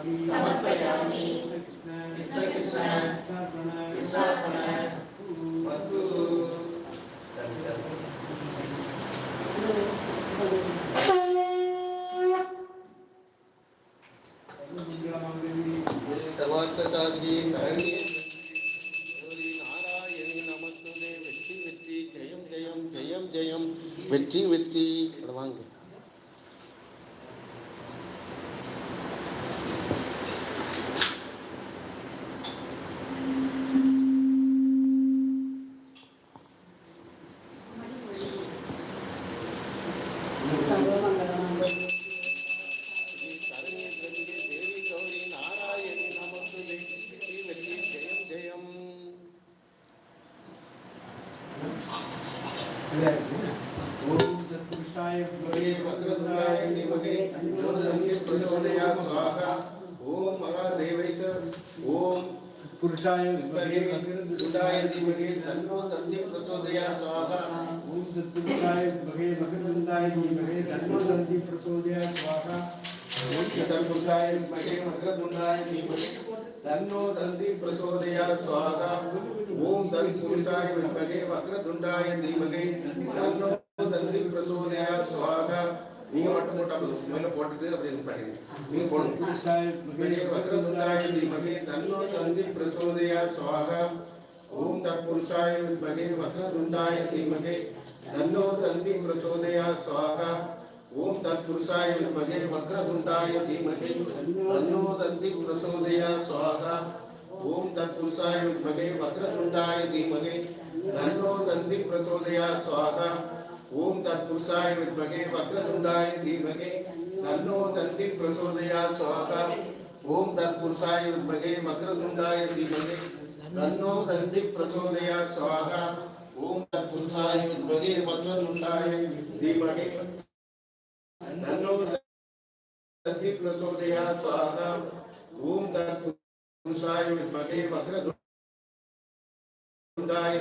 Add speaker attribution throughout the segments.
Speaker 1: समर्पयामि कृष्ण कृष्ण कृष्णार्पण वस्तु सर्वार्थ साधकी शरण्ये नारायणी नमस्तुते வெற்றி வெற்றி ஜெயம் ஜெயம் ஜெயம் ஜெயம் வெற்றி வெற்றி வாங்க पुरुषाय विद्महे वक्रतुंडाय धीमहि तन्नो दन्ति प्रचोदयात् स्वाहा ओम तत्पुरुषाय विद्महे वक्रतुंडाय धीमहि तन्नो दन्ति प्रचोदयात् स्वाहा ओम तत्पुरुषाय विद्महे वक्रतुंडाय धीमहि तन्नो दन्ति प्रचोदयात् स्वाहा ओम तत्पुरुषाय विद्महे वक्रतुंडाय धीमहि तन्नो दन्ति प्रचोदयात् स्वाहा நீங்க மட்டும் போட்டா போதும் மேல போட்டுட்டு அப்படியே படிங்க நீங்க போடுங்க வக்ரதுண்டாய தீமகி தன்னோ தந்தி பிரசோதயாத் ஸ்வாஹா ஓம் தத்புருஷாய வித்மகே வக்ரதுண்டாய தீமகி தன்னோ தந்தி பிரசோதயாத் ஸ்வாஹா ஓம் தத்புருஷாய வித்மகே வக்ரதுண்டாய தீமகி தன்னோ தந்தி பிரசோதயாத் ஸ்வாஹா ஓம் தத்புருஷாய வித்மகே வக்ரதுண்டாய தீமகி தன்னோ தந்தி பிரசோதயாத் ஸ்வாஹா ओम तत्पुरुषाय विद्महे वक्रतुंडाय धीमहि तन्नो दन्ति प्रचोदयात् स्वाहा ओम तत्पुरुषाय विद्महे वक्रतुंडाय धीमहि तन्नो दन्ति प्रचोदयात् स्वाहा ओम तत्पुरुषाय विद्महे वक्रतुंडाय धीमहि तन्नो दन्ति प्रचोदयात् स्वाहा ओम तत्पुरुषाय विद्महे वक्रतुंडाय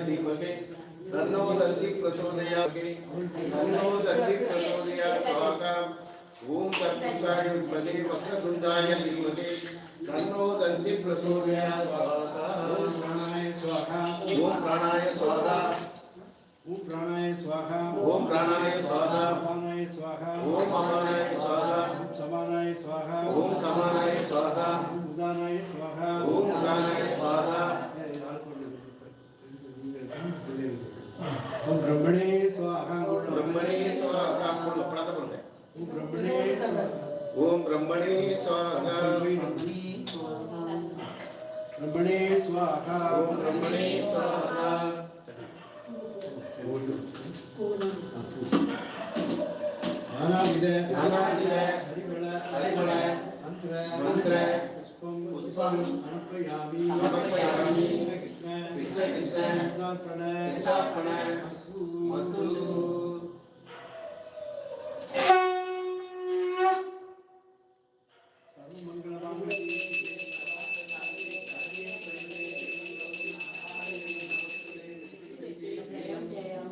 Speaker 1: धीमहि तन्नो दन्ति प्रचोदयात् तन्नो दन्ति प्रचोदयात् स्वाहा ओम तत्पुरुषाय विद्महे वक्रतुंडाय धीमहि तन्नो दन्ति प्रचोदयात् स्वाहा ओम प्राणाय स्वाहा ओम प्राणाय स्वाहा ओम प्राणाय स्वाहा ओम प्राणाय स्वाहा अपानाय स्वाहा ओम अपानाय स्वाहा समानाय स्वाहा ओम समानाय स्वाहा उदानाय स्वाहा ओम उदानाय स्वाहा ओम ब्रह्मणे स्वाहा ब्रह्मणे स्वाहा ओम ब्रह्मणे ओम ब्रह्मणे स्वाहा ब्रह्मणे स्वाहा ओम ब्रह्मणे स्वाहा नानाविध हरिबल मंत्र पुष्पं समर्पयामि कृष्ण कृष्णार्पण वस्तु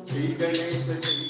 Speaker 1: श्री गणेश